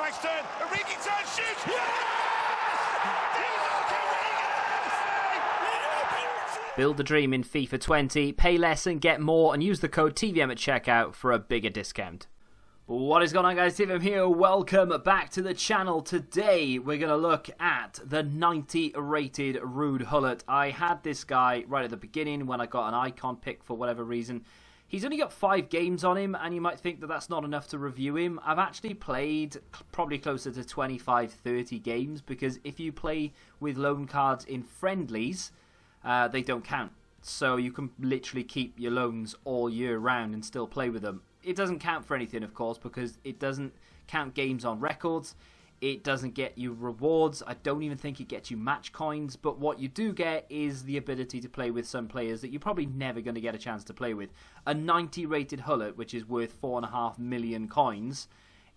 Back's turn. Origi turn, shoots. Build the dream in FIFA 20, pay less and get more, and use the code TVM at checkout for a bigger discount. What is going on, guys? TVM here. Welcome back to the channel. Today we're going to look at the 90 rated Ruud Gullit. I had this guy right at the beginning when I got an icon pick for whatever reason. He's only got 5 games on him, and you might think that that's not enough to review him. I've actually played probably closer to 25-30 games, because if you play with loan cards in friendlies, they don't count. So you can literally keep your loans all year round and still play with them. It doesn't count for anything, of course, because it doesn't count games on records. It doesn't get you rewards. I don't even think it gets you match coins. But what you do get is the ability to play with some players that you're probably never going to get a chance to play with. A 90 rated Gullit, which is worth 4.5 million coins,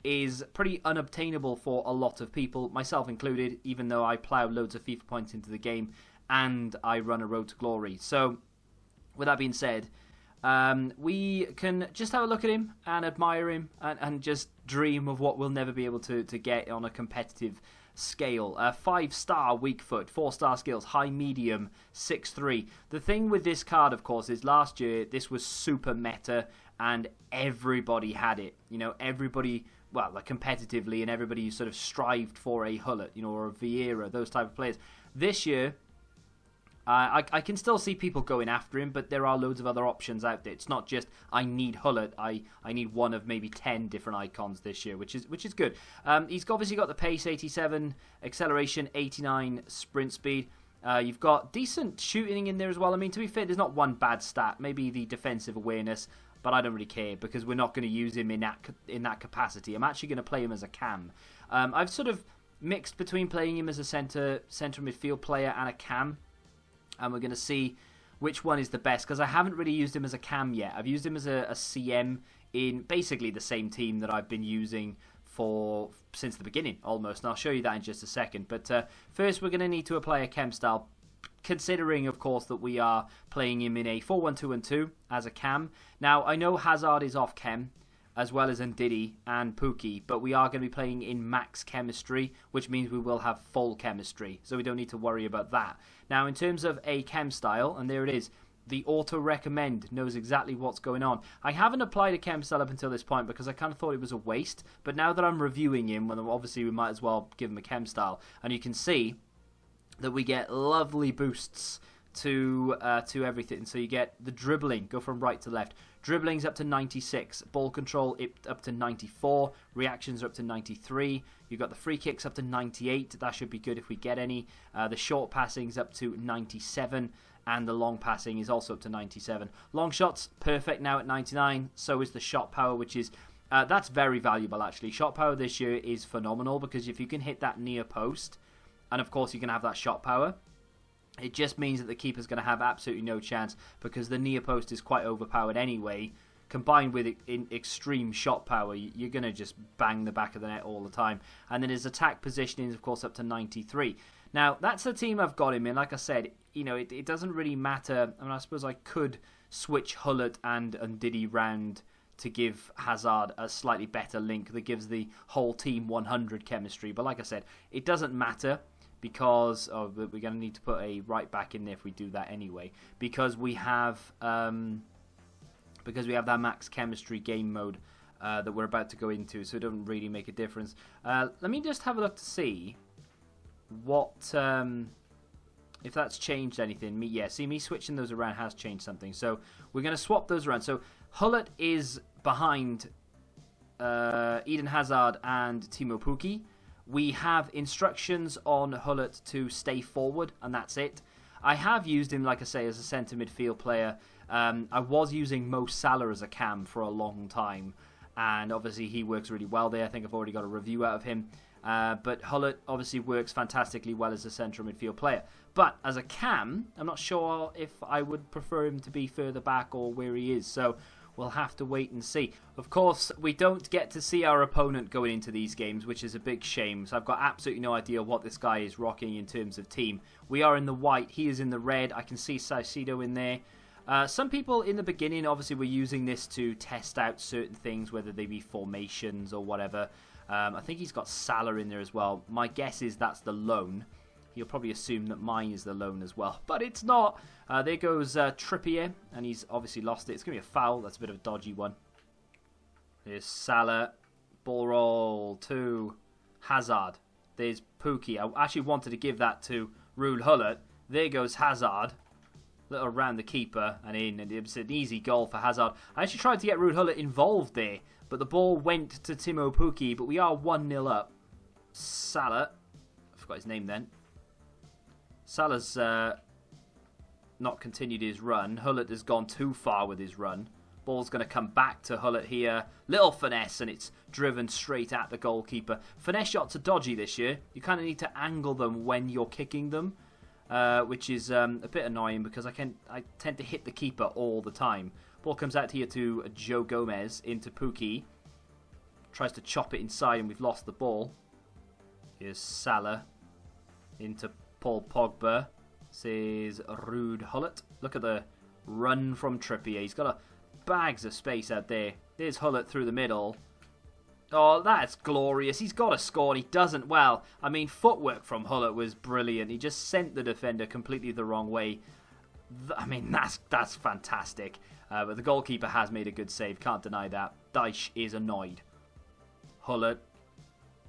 is pretty unobtainable for a lot of people, myself included, even though I plough loads of FIFA points into the game and I run a road to glory. So, with that being said, we can just have a look at him and admire him and just dream of what we'll never be able to get on a competitive scale. 5-star weak foot, 4-star skills, high medium, 6'3". The thing with this card, of course, is last year this was super meta and everybody had it. You know, everybody, well, like competitively, and everybody sort of strived for a Gullit, you know, or a Vieira, those type of players. This year, I can still see people going after him, but there are loads of other options out there. It's not just I need Gullit. I need one of maybe 10 different icons this year, which is good. He's obviously got the pace, 87, acceleration, 89, sprint speed. You've got decent shooting in there as well. I mean, to be fair, there's not one bad stat. Maybe the defensive awareness, but I don't really care because we're not going to use him in that capacity. I'm actually going to play him as a cam. I've sort of mixed between playing him as a centre midfield player and a cam. And we're going to see which one is the best, because I haven't really used him as a cam yet. I've used him as a CM in basically the same team that I've been using since the beginning, almost. And I'll show you that in just a second. But first, we're going to need to apply a chem style, considering, of course, that we are playing him in a 4-1-2-1-2 as a cam. Now, I know Hazard is off chem, as well as Ndidi and Pookie, but we are going to be playing in max chemistry, which means we will have full chemistry, so we don't need to worry about that. Now, in terms of a chem style, and there it is, the auto recommend knows exactly what's going on. I haven't applied a chem style up until this point because I kind of thought it was a waste, but now that I'm reviewing him, well, obviously we might as well give him a chem style, and you can see that we get lovely boosts to everything. So you get the dribbling, go from right to left. Dribbling's up to 96, ball control up to 94, reactions are up to 93. You've got the free kicks up to 98. That should be good if we get any. The short passing's up to 97, and the long passing is also up to 97. Long shots perfect now at 99. So is the shot power, which is that's very valuable actually. Shot power this year is phenomenal because if you can hit that near post, and of course you can have that shot power, it just means that the keeper's going to have absolutely no chance because the near post is quite overpowered anyway. Combined with extreme shot power, you're going to just bang the back of the net all the time. And then his attack positioning is, of course, up to 93. Now, that's the team I've got him in. Like I said, you know, it doesn't really matter. I mean, I suppose I could switch Gullit and Ndidi round to give Hazard a slightly better link that gives the whole team 100 chemistry. But like I said, it doesn't matter, because we're going to need to put a right back in there if we do that anyway, because we have that max chemistry game mode that we're about to go into, so it doesn't really make a difference. Let me just have a look to see what if that's changed anything. Me switching those around has changed something, so we're going to swap those around. So Gullit is behind Eden Hazard and Timo Pukki. We have instructions on Gullit to stay forward, and that's it. I have used him, like I say, as a centre midfield player. I was using Mo Salah as a cam for a long time, and obviously he works really well there. I think I've already got a review out of him. But Gullit obviously works fantastically well as a central midfield player. But as a cam, I'm not sure if I would prefer him to be further back or where he is. So we'll have to wait and see. Of course, we don't get to see our opponent going into these games, which is a big shame. So I've got absolutely no idea what this guy is rocking in terms of team. We are in the white. He is in the red. I can see Saicedo in there. Some people in the beginning obviously were using this to test out certain things, whether they be formations or whatever. I think he's got Salah in there as well. My guess is that's the loan. He'll probably assume that mine is the loan as well, but it's not. There goes Trippier, and he's obviously lost it. It's going to be a foul. That's a bit of a dodgy one. There's Salah. Ball roll to Hazard. There's Pookie. I actually wanted to give that to Ruud Gullit. There goes Hazard. Little around the keeper and in, and it's an easy goal for Hazard. I actually tried to get Ruud Gullit involved there, but the ball went to Timo Pukki, but we are 1-0 up. Salah. I forgot his name then. Salah's not continued his run. Gullit has gone too far with his run. Ball's going to come back to Gullit here. Little finesse, and it's driven straight at the goalkeeper. Finesse shots are dodgy this year. You kind of need to angle them when you're kicking them, which is a bit annoying because I tend to hit the keeper all the time. Ball comes out here to Joe Gomez into Pukki. Tries to chop it inside, and we've lost the ball. Here's Salah into Paul Pogba. Says Ruud Gullit. Look at the run from Trippier. He's got bags of space out there. There's Gullit through the middle. Oh, that's glorious. He's got to score, and he doesn't. Well, I mean, footwork from Gullit was brilliant. He just sent the defender completely the wrong way. I mean, that's fantastic. But the goalkeeper has made a good save. Can't deny that. Dyche is annoyed. Gullit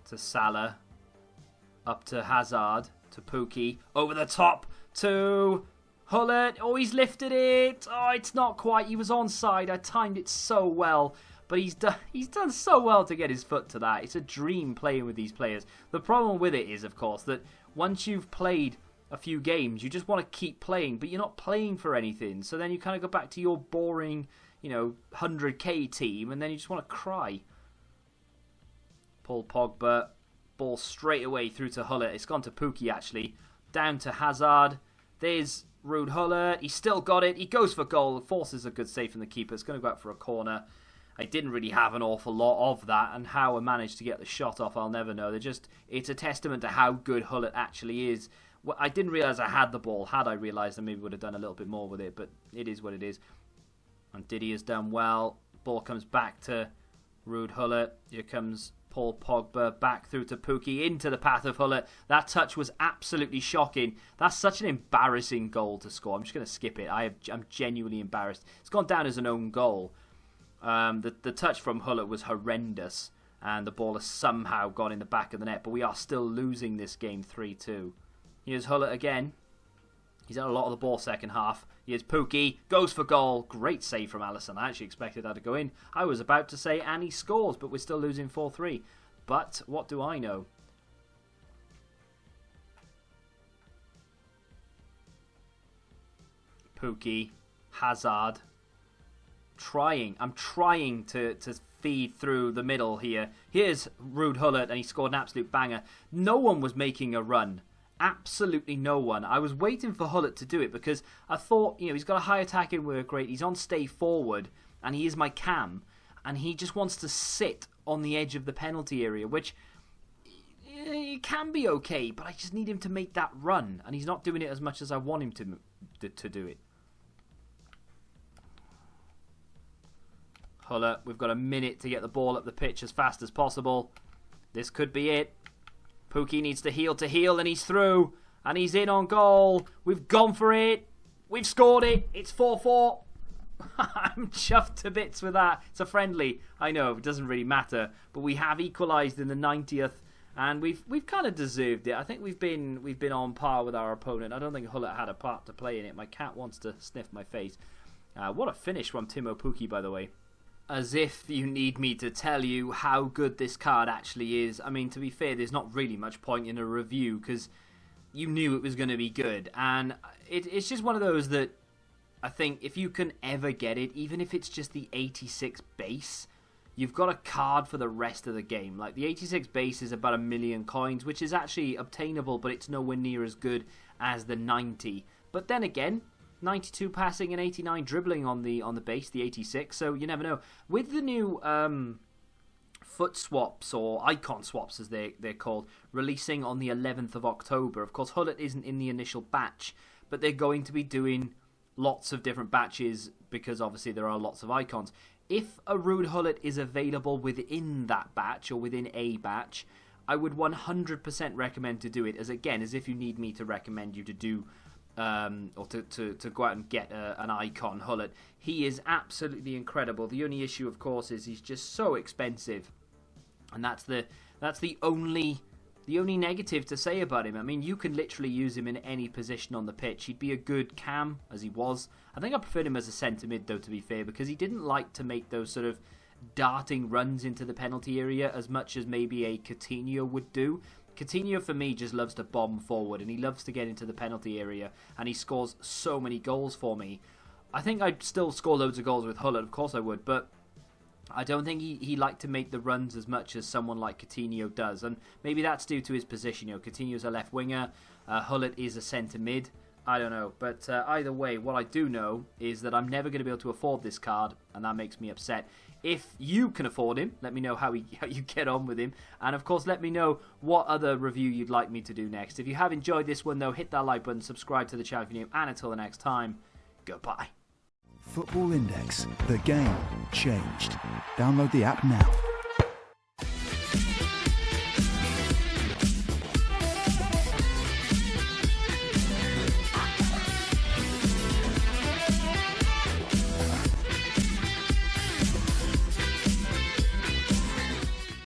to Salah. Up to Hazard. To Pukki. Over the top to Gullit. Oh, he's lifted it. Oh, it's not quite. He was onside. I timed it so well. But he's done so well to get his foot to that. It's a dream playing with these players. The problem with it is, of course, that once you've played a few games, you just want to keep playing, but you're not playing for anything. So then you kind of go back to your boring, 100k team, and then you just want to cry. Paul Pogba. Ball straight away through to Gullit. It's gone to Pukki, actually. Down to Hazard. There's Ruud Gullit. He's still got it. He goes for goal. Forces a good save from the keeper. It's going to go out for a corner. I didn't really have an awful lot of that, and how I managed to get the shot off, I'll never know. It's a testament to how good Gullit actually is. Well, I didn't realise I had the ball. Had I realised, I maybe would have done a little bit more with it, but it is what it is. And Diddy has done well. Ball comes back to Ruud Gullit. Here comes Paul Pogba back through to Pukki into the path of Gullit. That touch was absolutely shocking. That's such an embarrassing goal to score. I'm just going to skip it. I'm genuinely embarrassed. It's gone down as an own goal. The touch from Gullit was horrendous, and the ball has somehow gone in the back of the net, but we are still losing this game 3-2. Here's Gullit again. He's had a lot of the ball second half. Here's Pukki, goes for goal. Great save from Alisson. I actually expected that to go in. I was about to say, and he scores, but we're still losing 4-3. But what do I know? Pukki, Hazard. I'm trying to feed through the middle here. Here's Ruud Gullit, and he scored an absolute banger. No one was making a run. Absolutely no one. I was waiting for Gullit to do it because I thought, he's got a high attacking work rate. He's on stay forward, and he is my cam, and he just wants to sit on the edge of the penalty area, which it can be okay, but I just need him to make that run, and he's not doing it as much as I want him to do it. Gullit, we've got a minute to get the ball up the pitch as fast as possible. This could be it. Pukki needs to heal, and he's through. And he's in on goal. We've gone for it. We've scored it. It's 4-4. I'm chuffed to bits with that. It's a friendly. I know, it doesn't really matter. But we have equalised in the 90th. And we've kind of deserved it. I think we've been on par with our opponent. I don't think Gullit had a part to play in it. My cat wants to sniff my face. What a finish from Timo Pukki, by the way. As if you need me to tell you how good this card actually is. I mean, to be fair, there's not really much point in a review because you knew it was going to be good. And it's just one of those that I think if you can ever get it, even if it's just the 86 base, you've got a card for the rest of the game. Like, the 86 base is about 1 million coins, which is actually obtainable, but it's nowhere near as good as the 90. But then again, 92 passing and 89 dribbling on the base, the 86, so you never know. With the new foot swaps, or icon swaps as they're called, releasing on the 11th of October, of course Gullit isn't in the initial batch, but they're going to be doing lots of different batches because obviously there are lots of icons. If a Ruud Gullit is available within that batch or within a batch, I would 100% recommend to do it, as if you need me to recommend you to do or to go out and get an icon Gullit. He is absolutely incredible. The only issue, of course, is he's just so expensive, and that's the only negative to say about him. I mean, you can literally use him in any position on the pitch. He'd be a good cam, as he was. I think I preferred him as a centre mid, though, to be fair, because he didn't like to make those sort of darting runs into the penalty area as much as maybe a Coutinho would do. Coutinho, for me, just loves to bomb forward, and he loves to get into the penalty area, and he scores so many goals for me. I think I'd still score loads of goals with Gullit, of course I would, but I don't think he liked to make the runs as much as someone like Coutinho does, and maybe that's due to his position. Coutinho's a left winger, Gullit is a centre mid. I don't know, but either way, what I do know is that I'm never going to be able to afford this card, and that makes me upset. If you can afford him, let me know how you get on with him, and of course let me know what other review you'd like me to do next. If you have enjoyed this one though, hit that like button, subscribe to the channel if you're new, and until the next time, goodbye. Football Index. The game changed. Download the app now.